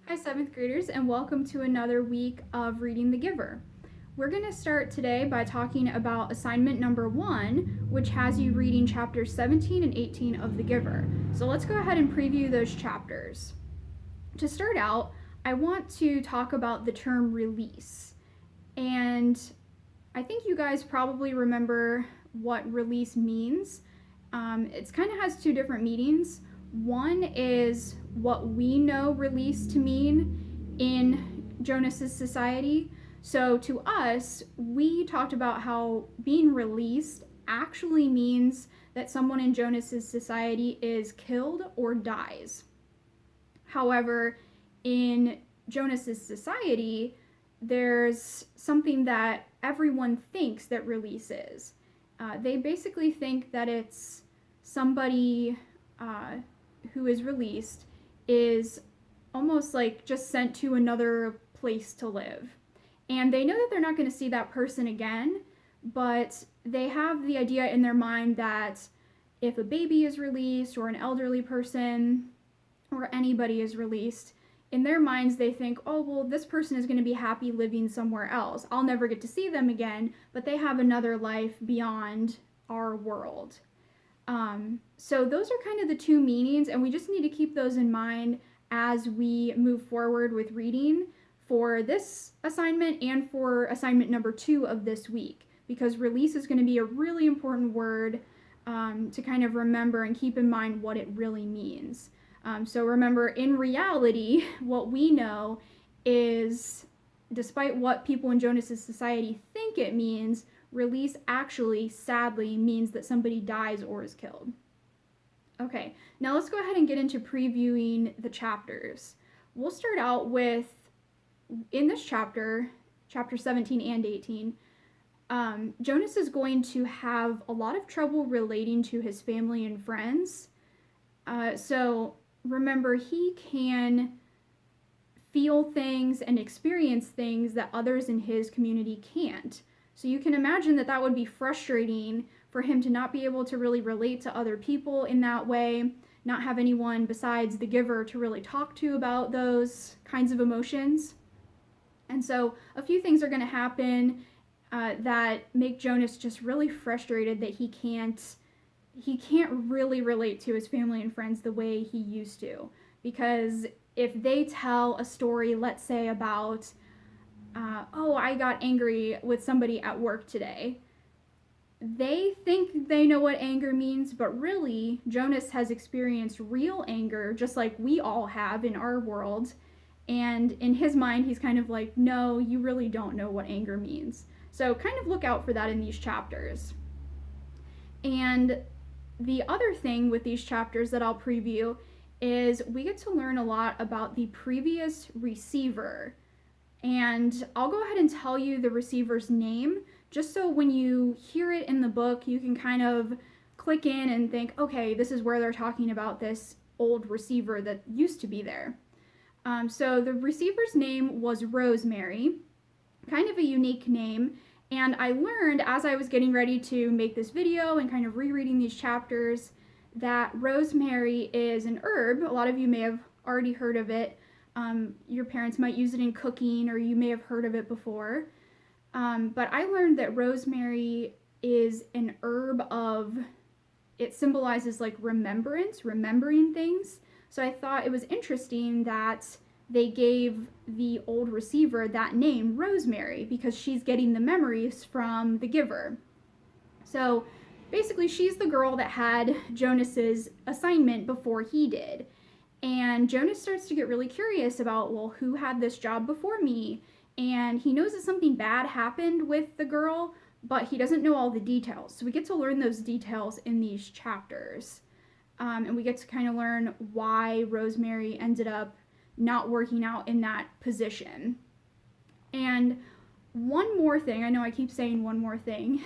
Hi, 7th graders, and welcome to another week of Reading the Giver. We're going to start today by talking about assignment number 1, which has you reading chapters 17 and 18 of The Giver. So let's go ahead and preview those chapters. To start out, I want to talk about the term release. And I think you guys probably remember what release means. It kind of has two different meanings. One is what we know release to mean in Jonas's society. So to us, we talked about how being released actually means that someone in Jonas's society is killed or dies. However, in Jonas's society, there's something that everyone thinks that release is. They basically think that it's somebody who is released is almost like just sent to another place to live. And they know that they're not going to see that person again, but they have the idea in their mind that if a baby is released or an elderly person or anybody is released, in their minds they think, oh, well, this person is going to be happy living somewhere else. I'll never get to see them again, but they have another life beyond our world. So those are kind of the two meanings, and we just need to keep those in mind as we move forward with reading for this assignment and for assignment number 2 of this week, because release is going to be a really important word to kind of remember and keep in mind what it really means. So remember, in reality, what we know is, despite what people in Jonas's society think it means, release actually, sadly, means that somebody dies or is killed. Okay, now let's go ahead and get into previewing the chapters. We'll start out with, in this chapter, chapter 17 and 18, Jonas is going to have a lot of trouble relating to his family and friends. So remember, he can feel things and experience things that others in his community can't. So you can imagine that that would be frustrating for him to not be able to really relate to other people in that way, not have anyone besides the giver to really talk to about those kinds of emotions. And so a few things are going to happen that make Jonas just really frustrated that he can't really relate to his family and friends the way he used to. Because if they tell a story, let's say about oh, I got angry with somebody at work today, they think they know what anger means, but really, Jonas has experienced real anger, just like we all have in our world. And in his mind, he's kind of like, no, you really don't know what anger means. So kind of look out for that in these chapters. And the other thing with these chapters that I'll preview is we get to learn a lot about the previous receiver. And I'll go ahead and tell you the receiver's name, just so when you hear it in the book, you can kind of click in and think, okay, this is where they're talking about this old receiver that used to be there. So the receiver's name was Rosemary, kind of a unique name. And I learned as I was getting ready to make this video and kind of rereading these chapters that rosemary is an herb. A lot of you may have already heard of it. Your parents might use it in cooking, or you may have heard of it before. But I learned that rosemary is an herb it symbolizes like remembering things. So I thought it was interesting that they gave the old receiver that name, Rosemary, because she's getting the memories from the giver. So basically, she's the girl that had Jonas's assignment before he did. And Jonas starts to get really curious about, well, who had this job before me? And he knows that something bad happened with the girl, but he doesn't know all the details. So we get to learn those details in these chapters. And we get to kind of learn why Rosemary ended up not working out in that position. And one more thing, I know I keep saying one more thing,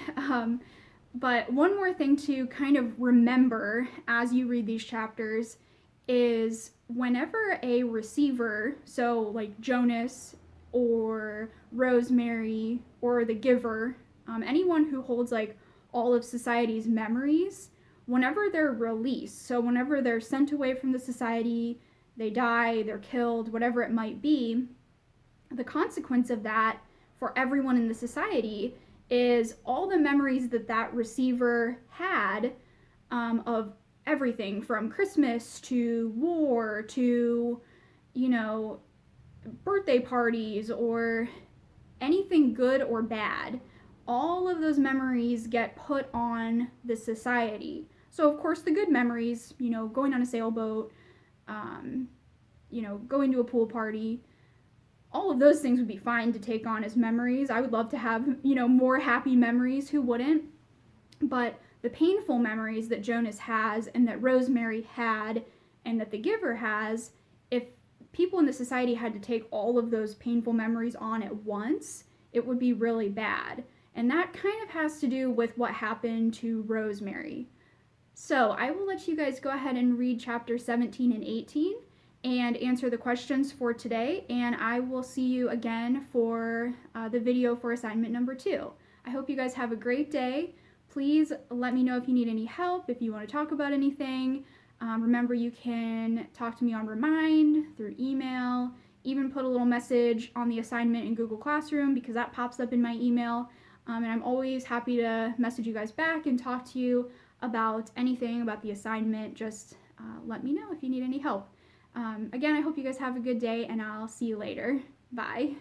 but one more thing to kind of remember as you read these chapters is whenever a receiver, so like Jonas or Rosemary or the giver, anyone who holds like all of society's memories, whenever they're released, so whenever they're sent away from the society, they die, they're killed, whatever it might be, the consequence of that for everyone in the society is all the memories that that receiver had of everything from Christmas to war to, birthday parties or anything good or bad. All of those memories get put on the society. So, of course, the good memories, going on a sailboat, going to a pool party, all of those things would be fine to take on as memories. I would love to have, more happy memories. Who wouldn't? But the painful memories that Jonas has and that Rosemary had and that the giver has, if people in the society had to take all of those painful memories on at once, it would be really bad. And that kind of has to do with what happened to Rosemary. So I will let you guys go ahead and read chapter 17 and 18 and answer the questions for today, and I will see you again for the video for assignment number 2. I hope you guys have a great day. Please let me know if you need any help, if you want to talk about anything. Remember, you can talk to me on Remind, through email, even put a little message on the assignment in Google Classroom because that pops up in my email. And I'm always happy to message you guys back and talk to you about anything about the assignment. Just let me know if you need any help. Again, I hope you guys have a good day, and I'll see you later. Bye.